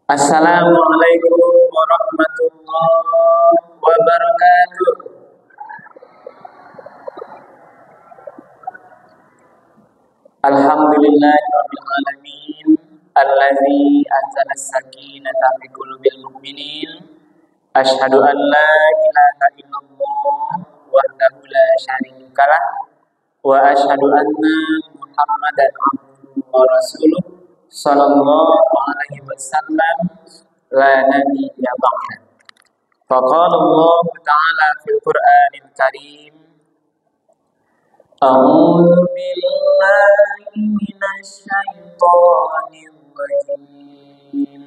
Assalamualaikum warahmatullahi wabarakatuh. Alhamdulillahirabbil alamin allazi anzala as-sakinata fi qulubil mu'minin. Asyhadu an la ilaha illallah wahdahu la syarikalah wa asyhadu anna Muhammadan abduhu wa rasuluh sallallahu alaihi wasallam la nabiyya ba'da. Faqala Allah ta'ala fil Qur'anil Karim, a'udzu billahi minasy syaithanir rajim.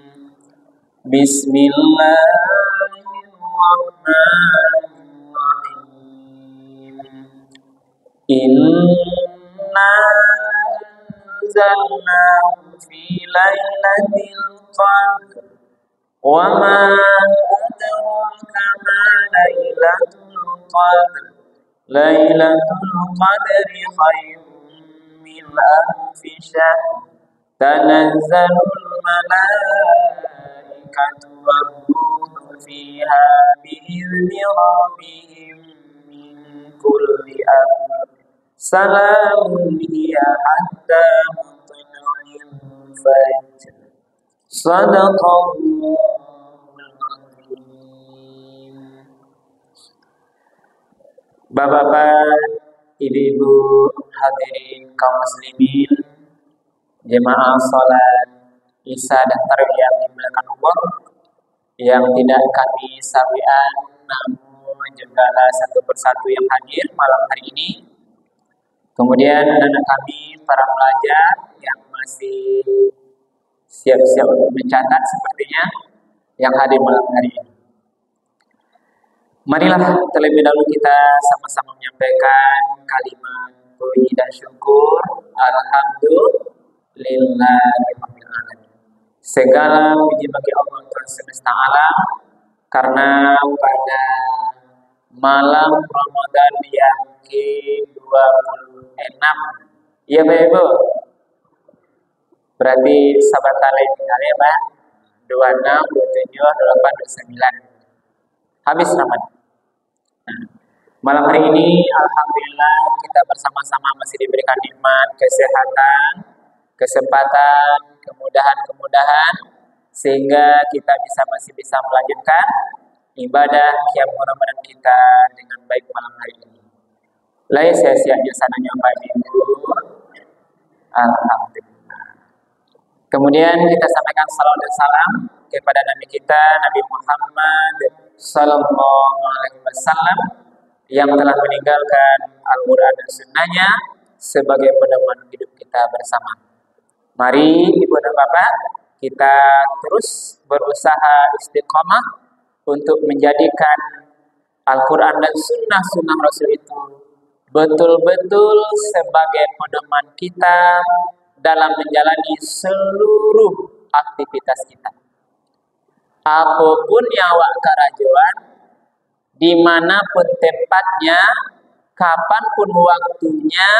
Bismillahirrahmanirrahim. Inna anzalnahu fi lailatul qadr wa ma adraka ma lailatul qadr. Lailatul qadri khairun min alfi syahr. Tanazzalul malaikatu war-ruhu fiha bi'izni rabbihim min kulli amr. Salamun hiya hatta matla'il fajr. Shadaqallahul azim. Bapak-bapak, ibu-ibu, hadirin kaum muslimin, jemaah salat Isya dan Tarawih yang dimuliakan Allah, yang tidak kami sawian namun juga satu persatu yang hadir malam hari ini. Kemudian anak kami para pelajar yang masih siap-siap untuk mencatat sepertinya yang hadir malam hari ini. Marilah terlebih dahulu kita sama-sama menyampaikan kalimat puji dan syukur. Alhamdulillahirabbil alamin. Segala puji bagi Allah Tuhan semesta alam, karena pada malam Ramadan yang ke-26, iya Bapak Ibu, berarti sahabat lain ya Pak, 26, 27, 28, 29 habis Ramadan. Malam hari ini alhamdulillah kita bersama-sama masih diberikan nikmat kesehatan, kesempatan, kemudahan sehingga kita masih bisa melanjutkan ibadah qiyam Ramadan kita dengan baik malam hari ini. Lai sia-sia jasanya Bapak Ibu. Alhamdulillah. Kemudian kita sampaikan salawat dan salam kepada Nabi kita Nabi Muhammad sallallahu alaihi wasallam yang telah meninggalkan Al-Quran dan Sunnahnya sebagai pedoman hidup kita bersama. Mari ibu dan bapak, kita terus berusaha istiqomah untuk menjadikan Al-Quran dan Sunnah Rasul itu betul-betul sebagai pedoman kita dalam menjalani seluruh aktivitas kita. Apapun yang awak karajuan, dimanapun tempatnya, kapanpun waktunya,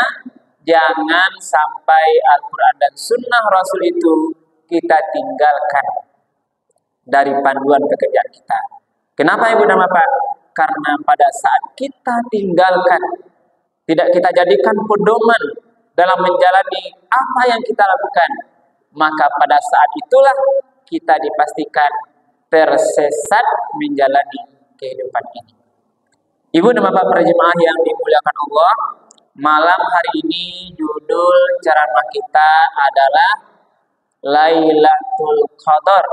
jangan sampai Al-Quran dan Sunnah Rasul itu kita tinggalkan dari panduan pekerjaan kita. Kenapa Ibu dan Bapak? Karena pada saat kita tinggalkan, tidak kita jadikan pedoman dalam menjalani apa yang kita lakukan, maka pada saat itulah kita dipastikan tersesat menjalani kehidupan ini. Ibu dan Bapak para jemaah yang dimuliakan Allah, malam hari ini judul ceramah kita adalah Lailatul Qadar.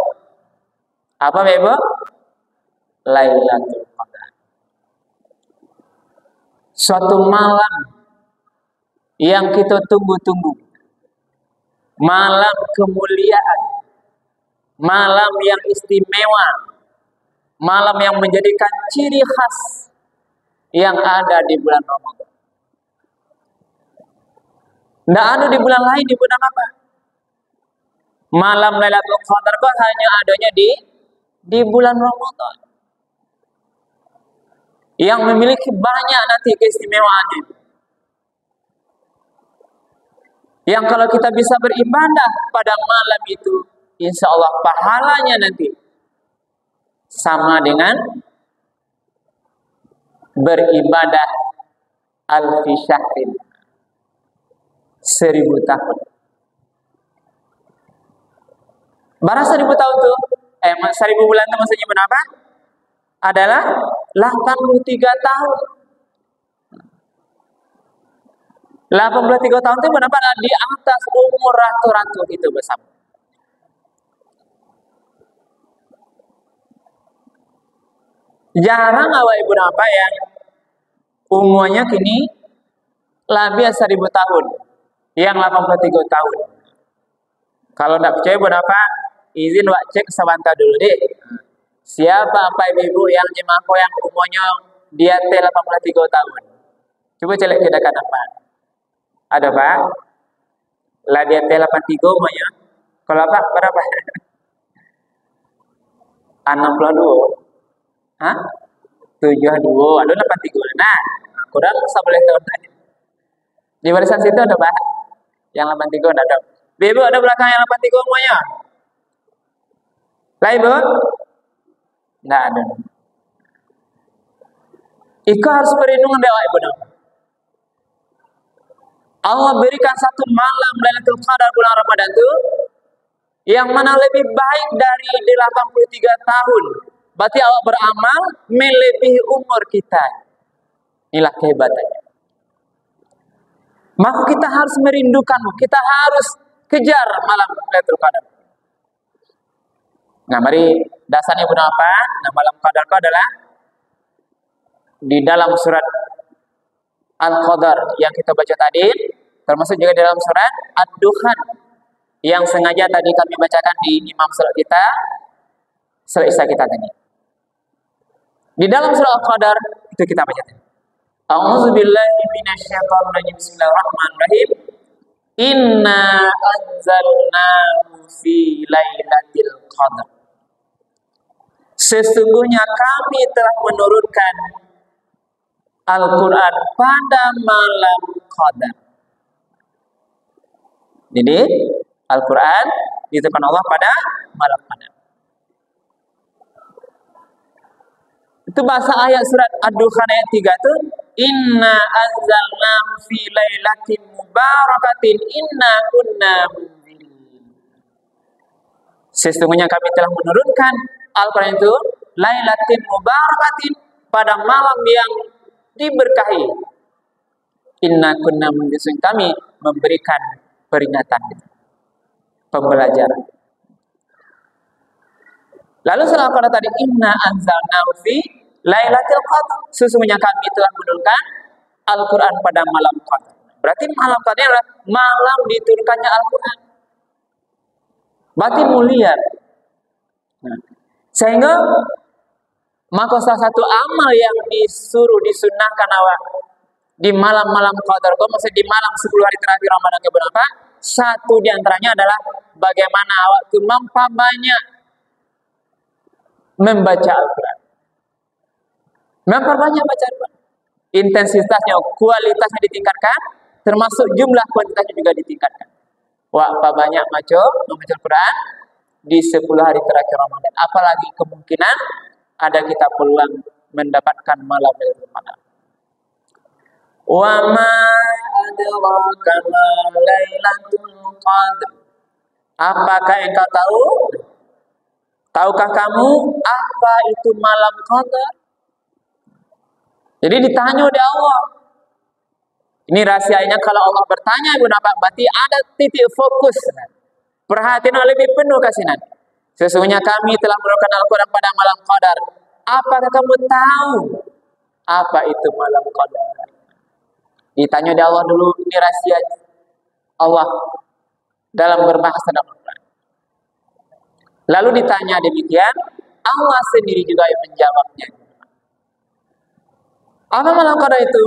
Apa Ibu? Lailatul Qadar. Suatu malam yang kita tunggu-tunggu. Malam kemuliaan. Malam yang istimewa. Malam yang menjadikan ciri khas yang ada di bulan Ramadan. Tidak ada di bulan lain, di bulan apa? Malam Lailatul Qadar kok hanya adanya di bulan Ramadan. Yang memiliki banyak nanti keistimewaannya. Yang kalau kita bisa beribadah pada malam itu, insya Allah pahalanya nanti sama dengan beribadah alfi syahrin, 1000 tahun. Barang 1000 tahun tuh 1000 bulan itu maksudnya berapa? Adalah 83 tahun. 83 tahun itu berapa? Di atas umur ratu-ratu itu bersama. Jarang awak ibu apa yang umurnya kini lebih 1000 tahun, yang 83 tahun. Kalau tidak percaya berapa, izin wak cek sebentar dulu deh. Siapa apa ibu yang jemaah yang umurnya dia 83 tahun? Coba celek kita kan apa? Ada pak? Lah dia 83 umurnya. Kalau apa berapa? 62. Hah? 72, ada 83. Nah, kurang 11 tahun lagi. Di barisan situ ada Pak. Yang 83 ada. Ibu ada belakang yang 83 semuanya? Lah Ibu? Enggak ada. Ika harus perlindungan dewa Ibu. Allah berikan satu malam Lailatul Qadar bulan Ramadan itu yang mana lebih baik dari 83 tahun. Berarti awak beramal melebihi umur kita. Inilah kehebatannya. Maka kita harus merindukan, kita harus kejar malam Lailatul Qadar. Nah, mari dasarnya benar apa? Nah, malam Qadar itu adalah di dalam surat Al-Qadar yang kita baca tadi, termasuk juga dalam surat Ad-Dukhan yang sengaja tadi kami bacakan di imam salat kita, salat isya kita tadi. Di dalam surah Al-Qadar itu kita baca tadi. A'udzubillahi minasyaitonirrajim. Bismillahirrahmanirrahim. Inna anzalnahu fi lailatul qadar. Sesungguhnya kami telah menurunkan Al-Quran pada malam Qadar. Jadi Al-Quran diturunkan Allah pada malam Qadar. Itu bahasa ayat surat Ad-Dukhan ayat 3 itu inna anzalnahu fi lailatin mubarakatin inna kunna munzirin. Sesungguhnya kami telah menurunkan Al-Quran itu lailatin mubarakatin pada malam yang diberkahi. Inna kunna munzirin, kami memberikan peringatan, pembelajaran. Lalu setelah Al-Quran tadi inna anzalnahu fi lailatul qadar, sesungguhnya kami telah menurunkan Al-Quran pada malam Qadar. Berarti malam Qadar adalah malam diturunkannya Al-Quran. Berarti mulia. Nah, sehingga maka salah satu amal yang disunahkan awak di malam-malam Qadar, maksudnya di malam 10 hari terakhir Ramadan ke berapa? Satu di antaranya adalah bagaimana awak itu memperbanyak membaca Al-Quran. Memperbanyak baca Al-Quran. Intensitasnya, kualitasnya ditingkatkan, termasuk jumlah kuantitasnya juga ditingkatkan. Wah, apa banyak membaca Al-Quran di 10 hari terakhir Ramadan. Apalagi kemungkinan ada kita peluang mendapatkan malam Lailatul Qadar. Wa ma adraka ma Lailatul Qadar. Apakah engkau tahu? Tahukah kamu apa itu malam Qadar? Jadi ditanya oleh Allah. Ini rahasianya kalau Allah bertanya Ibu Napa, berarti ada titik fokus. Perhatian lebih penuh kasihan. Sesungguhnya kami telah menurunkan Al-Quran pada malam Qadar. Apakah kamu tahu apa itu malam Qadar? Ditanya oleh Allah dulu, ini rahasia Allah dalam berbahasa dalam Al-Quran. Lalu ditanya demikian, Allah sendiri juga yang menjawabnya. Apa malam Qadar itu?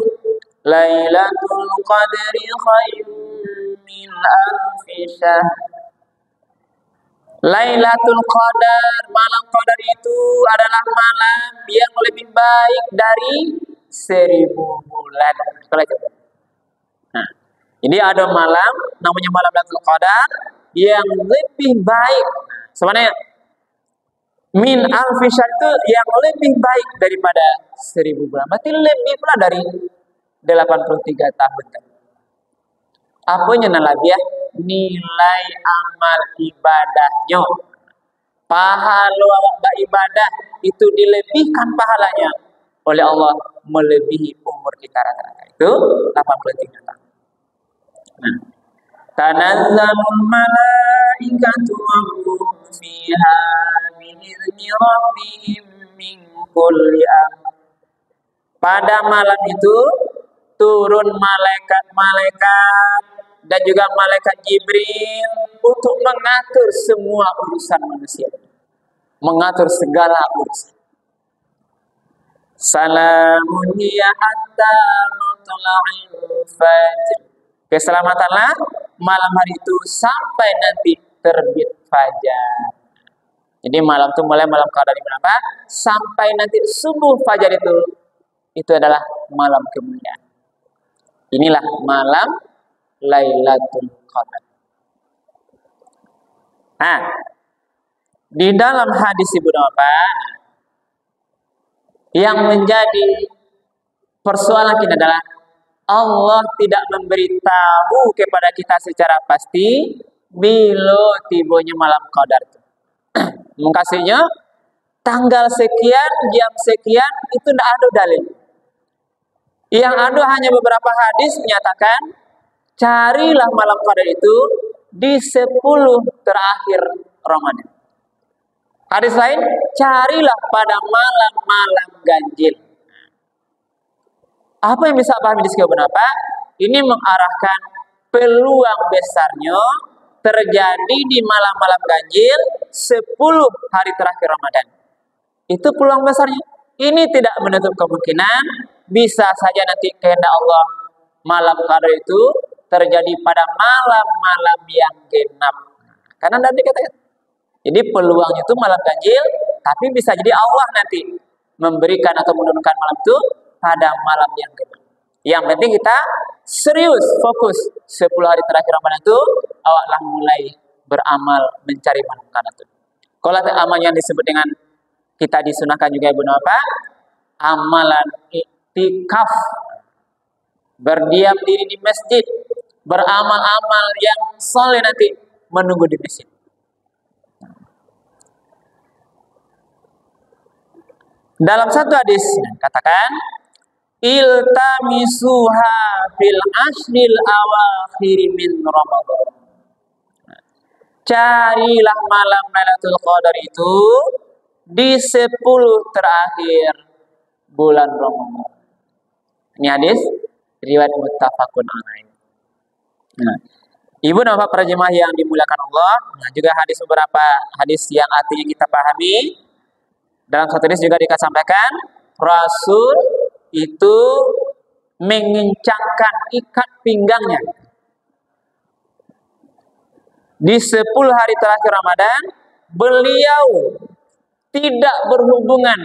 Lailatul Qadri khairun min alfi syahr. Lailatul Qadar, malam Qadar itu adalah malam yang lebih baik dari 1000 bulan. Nah, jadi ada malam namanya malam Lailatul Qadar yang lebih baik. Sebenarnya min alfi syahr itu yang lebih baik daripada 1000 bulan. Berarti lebih pula dari 83 tahun. Apanya nalabiah? Nilai amal ibadahnya. Pahala ibadah itu dilebihkan pahalanya oleh Allah melebihi umur kita rata-rata. Itu 83 tahun. Nah, tanazzalul malaikatu wa fiha bi idzni rabbihim min kulli amr. Pada malam itu turun malaikat-malaikat dan juga malaikat Jibril untuk mengatur semua urusan manusia, mengatur segala urusan. Salamun hiya hatta matla'il fajr. Keselamatanlah malam hari itu sampai nanti terbit fajar. Jadi malam itu mulai malam qadar berapa? Sampai nanti subuh fajar itu adalah malam kemuliaan. Inilah malam Lailatul Qadar. Nah, di dalam hadis Ibnu Abbas yang menjadi persoalan kita adalah Allah tidak memberitahu kepada kita secara pasti bila tibanya malam Qadar itu. Mengkasihnya tanggal sekian, jam sekian itu tidak ada dalil. Yang ada hanya beberapa hadis menyatakan carilah malam Qadar itu di 10 terakhir Ramadan. Hadis lain, carilah pada malam-malam ganjil. Apa yang bisa pahami di sekian apa? Ini mengarahkan peluang besarnya terjadi di malam-malam ganjil 10 hari terakhir Ramadan. Itu peluang besarnya. Ini tidak menutup kemungkinan bisa saja nanti kehendak Allah malam Qadar itu terjadi pada malam-malam yang genap. Karena nanti dikatakan. Jadi peluangnya itu malam ganjil, tapi bisa jadi Allah nanti memberikan atau menurunkan malam itu pada malam yang genap. Yang penting kita serius, fokus 10 hari terakhir Ramadan itu awaklah mulai beramal mencari malam Qadar itu. Kalau amal yang disebut dengan kita disunahkan juga Ibnu apa? Amalan iktikaf, berdiam diri di masjid, beramal-amal yang soleh nanti menunggu di masjid. Dalam satu hadis katakan iltamisuha fil ashril awakhir min Ramadan. Carilah malam Lailatul Qadar itu di 10 terakhir bulan Ramadan. Ini hadis riwayat muttafaqun alaih. Nah, Ibu dan Bapak para jemaah yang dimuliakan Allah, nah juga hadis beberapa hadis yang artinya kita pahami. Dalam satu hadis juga dikatakan Rasul itu mengencangkan ikat pinggangnya di 10 hari terakhir Ramadan. Beliau tidak berhubungan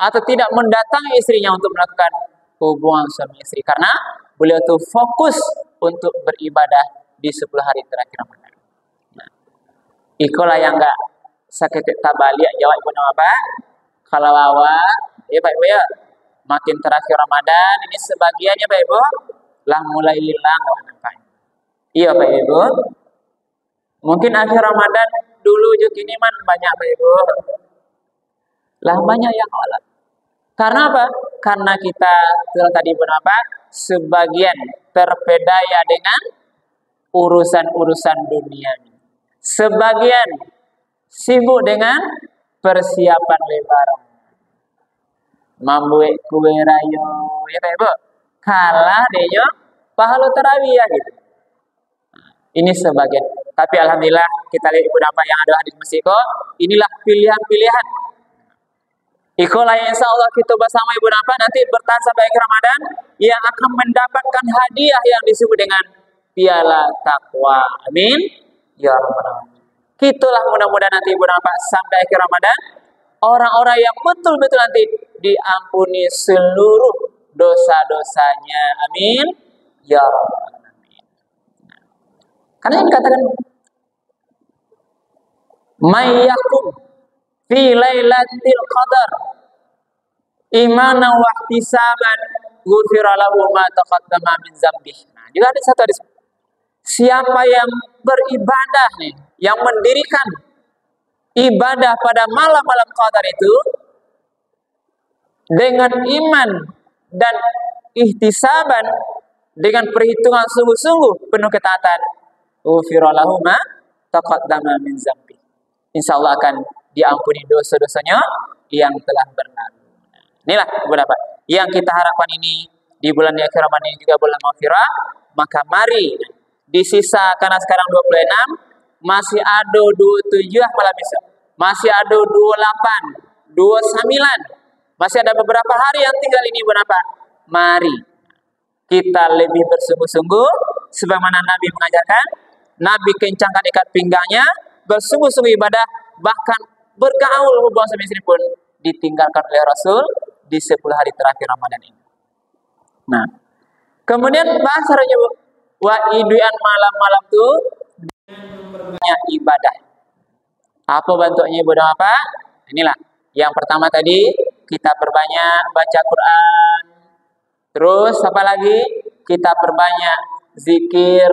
atau tidak mendatangi istrinya untuk melakukan hubungan suami istri karena beliau itu fokus untuk beribadah di 10 hari terakhir Ramadan. Nah, ikolah yang enggak sakit tabalik jawab Ibu apa? Kalau awak ya Pak Ibu ya, makin terakhir Ramadan ini sebagiannya Pak Ibu lah mulai hilang nampak. Iya Pak Ibu. Mungkin akhir Ramadan dulu juga ini man banyak Pak Ibu. Lah banyak yang awal. Karena apa? Karena kita tadi berapa? Sebagian terpedaya dengan urusan-urusan dunia. Sebagian sibuk dengan persiapan lebaran. Membuat kue rayo, ya Pak Ibu. Kalah dia pahala tarawih ya gitu. Ini sebagian. Tapi alhamdulillah kita lihat Ibu Napa yang ada hadis masjid kok. Inilah pilihan-pilihan. Ikolah yang insya Allah kita bersama Ibu Napa nanti bertahan sampai akhir Ramadan yang akan mendapatkan hadiah yang disebut dengan piala takwa. Amin. Ya Rabbal Alamin. Kitulah mudah-mudahan nanti Ibu Napa sampai akhir Ramadan orang-orang yang betul-betul nanti diampuni seluruh dosa-dosanya. Amin. Ya Rabbal Alamin. Karena yang dikatakan may yakum fi lailatul qadar imanan wa ihtisaban ghufira lahu ma taqaddama min dzambih. Nah, juga ada satu hadis. Siapa yang beribadah nih, yang mendirikan ibadah pada malam-malam qadar itu dengan iman dan ihtisaban, dengan perhitungan sungguh-sungguh penuh ketaatan, ghufira lahu ma taqaddama min dzambih. Insyaallah akan diampuni dosa-dosanya yang telah berlalu. Inilah beberapa yang kita harapkan ini di bulan akhir Ramadan ini juga bulan maghfirah. Maka mari di sisa, karena sekarang 26, masih ada 27 malam besok, masih ada 28, 29, masih ada beberapa hari yang tinggal ini berapa? Mari kita lebih bersungguh-sungguh sebagaimana Nabi mengajarkan. Nabi kencangkan ikat pinggangnya, bersungguh-sungguh ibadah, bahkan bergaul hubungan suami istri pun ditinggalkan oleh Rasul di 10 hari terakhir Ramadan ini. Nah, kemudian bahasa wa iduan malam-malam itu banyak ibadah. Apa bentuknya ibadah apa? Inilah. Yang pertama tadi kita perbanyak baca Quran. Terus apa lagi? Kita perbanyak zikir,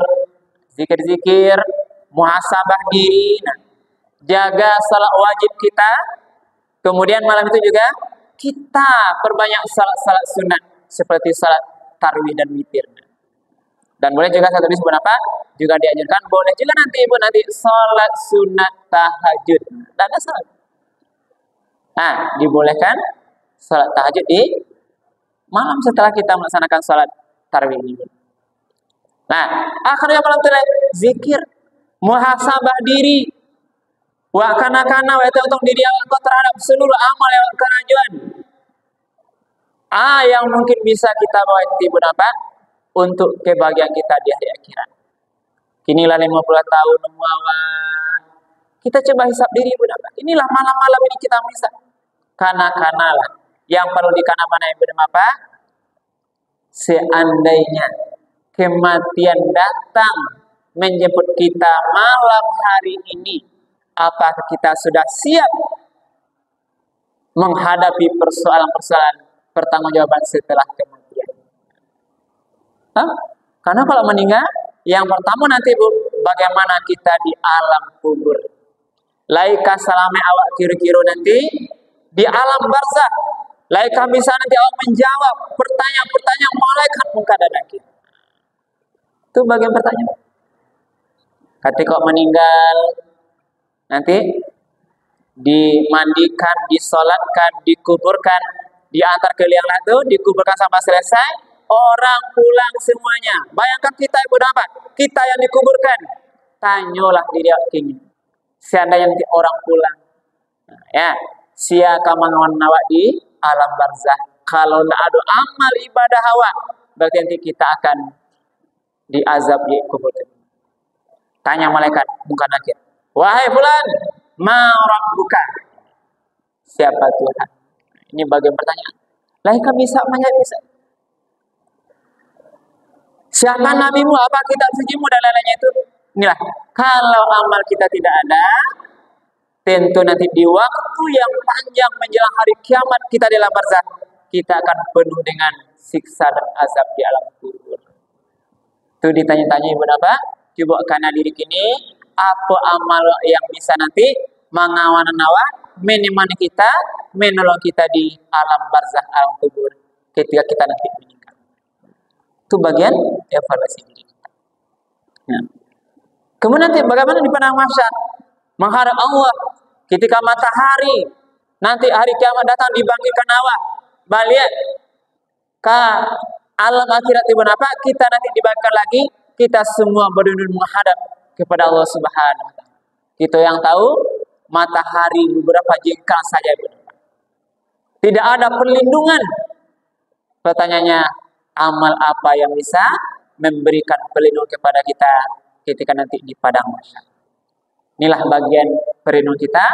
muhasabah diri. Nah, jaga salat wajib kita. Kemudian malam itu juga kita perbanyak salat-salat sunat seperti salat tarawih dan witir. Dan boleh juga satu disebut apa? Juga diajarkan boleh juga nanti ibu salat sunat tahajud. Dan ada salat. Nah, dibolehkan salat tahajud di malam setelah kita melaksanakan salat tarawih ini. Nah, akhirnya malam terakhir zikir, muhasabah diri, wa kana-kana wa untuk diri Allah terhadap seluruh amal yang kerajuan. Yang mungkin bisa kita bawa timbul apa? Untuk kebahagiaan kita di hari akhirat. Inilah 50 tahun muawal. Kita coba hisap diri berapa? Inilah malam-malam ini kita bisa. Kana-kana lah. Yang perlu dikana-mana yang bernama apa? Seandainya kematian datang menjemput kita malam hari ini, apakah kita sudah siap menghadapi persoalan-persoalan pertanggungjawaban setelah kematian? Karena kalau meninggal, yang pertama nanti Bu, bagaimana kita di alam kubur. Laika salame awak kira-kira nanti di alam barzakh. Laika bisa nanti awak menjawab pertanyaan-pertanyaan malaikat munkar dan nakir. Itu bagian pertanyaan. Ketika meninggal, nanti dimandikan, disolatkan, dikuburkan, diantar ke liang lahat, dikuburkan sampai selesai, orang pulang semuanya. Bayangkan kita ibu dapat, kita yang dikuburkan. Tanyalah diri kini. Seandainya nanti orang pulang, ya, siapa mangawan awak di alam barzakh. Kalau tidak ada amal ibadah awak, berarti nanti kita akan diazab di kubur. Tanya malaikat munkar nakir, wahai fulan, ma rabbuka? Siapa Tuhan? Ini bagian pertanyaan. Laika bisa menjawab bisa. Siapa nabimu? Apa kitab sucimu dan lain-lainnya itu? Inilah. Kalau amal kita tidak ada, tentu nanti di waktu yang panjang menjelang hari kiamat kita di alam barzakh, kita akan penuh dengan siksa dan azab di alam kubur. Itu ditanya-tanya ibu apa? Coba karena diri kini apa amal yang bisa nanti mengawanan awak, menemani kita, menolong kita di alam barzakh, alam kubur ketika kita nanti meninggal. Itu bagian evaluasi diri kita. Nah. Kemudian nanti bagaimana di padang mahsyar? Menghadap Allah ketika matahari nanti hari kiamat datang dibangkitkan awak. Balik ke alam akhirat di mana apa? Kita nanti dibangkitkan lagi, kita semua berdiri menghadap kepada Allah Subhanahu wa taala. Kita yang tahu matahari beberapa jengkal saja. Tidak ada perlindungan. Pertanyaannya, amal apa yang bisa memberikan perlindungan kepada kita ketika nanti di padang mahsyar? Inilah bagian perlindungan kita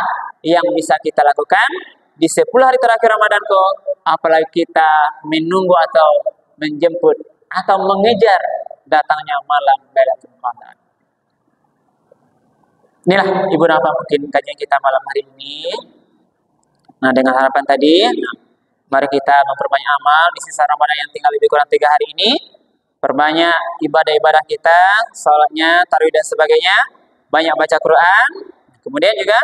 yang bisa kita lakukan di 10 hari terakhir Ramadan kok, apalagi kita menunggu atau menjemput atau mengejar datangnya malam Lailatul Qadar. Inilah Ibu Nafa mungkin kajian kita malam hari ini. Nah, dengan harapan tadi, mari kita memperbanyak amal di sisa Ramadan yang tinggal lebih kurang 3 hari ini. Perbanyak ibadah-ibadah kita, salatnya, tarawih dan sebagainya. Banyak baca Quran. Kemudian juga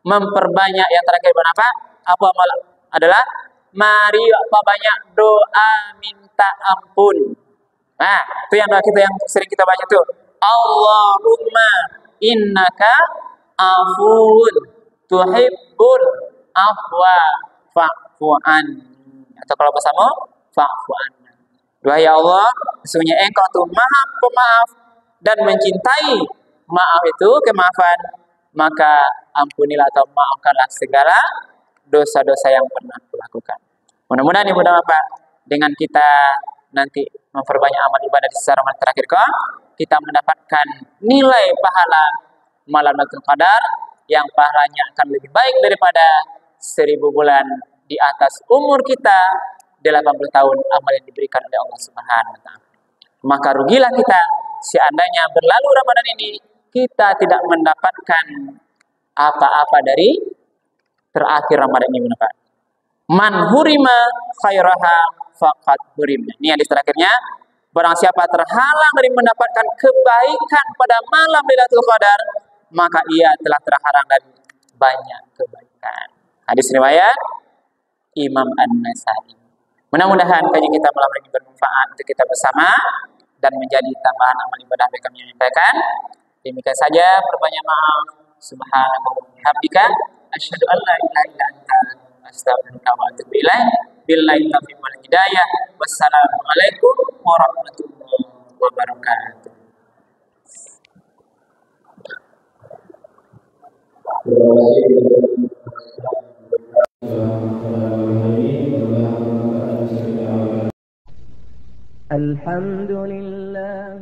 memperbanyak yang terakhir Ibu Nafa, apa amal adalah mari banyak doa minta ampun. Nah, itu yang doa kita yang sering kita baca tuh. Allahumma innaka afuun tuhibbul afwa fa'fu anni. Atau kalau bersama fa'fu anni. Doa ya Allah, sesungguhnya Engkau tuh Maha Pemaaf dan mencintai maaf itu kemaafan, maka ampunilah atau maafkanlah segala dosa-dosa yang pernah kulakukan. Mudah-mudahan Ibu dan Bapak dengan kita nanti memperbanyak amal ibadah di sisa Ramadan terakhir kita mendapatkan nilai pahala malam Lailatul Qadar yang pahalanya akan lebih baik daripada 1000 bulan di atas umur kita 80 tahun amal yang diberikan oleh Allah Subhanahu wa taala. Maka rugilah kita seandainya berlalu Ramadan ini kita tidak mendapatkan apa-apa dari terakhir Ramadan ini, Bapak. Man hurima khairaha faqad hurimna. Ini hadis terakhirnya, barang siapa terhalang dari mendapatkan kebaikan pada malam Lailatul Qadar, maka ia telah terhalang dari banyak kebaikan. Hadis riwayat Imam An-Nasai. Mudah-mudahan kajian kita malam ini bermanfaat untuk kita bersama dan menjadi tambahan amal ibadah yang kami menyampaikan. Demikian saja, perbanyak maaf. Subhanallahi wa bihamdika asyhadu an la ilaha illa anta astaghfiruka wa atubu ilaik. Billahi taufiq wal hidayah. Wassalamualaikum warahmatullahi wabarakatuh. Alhamdulillah.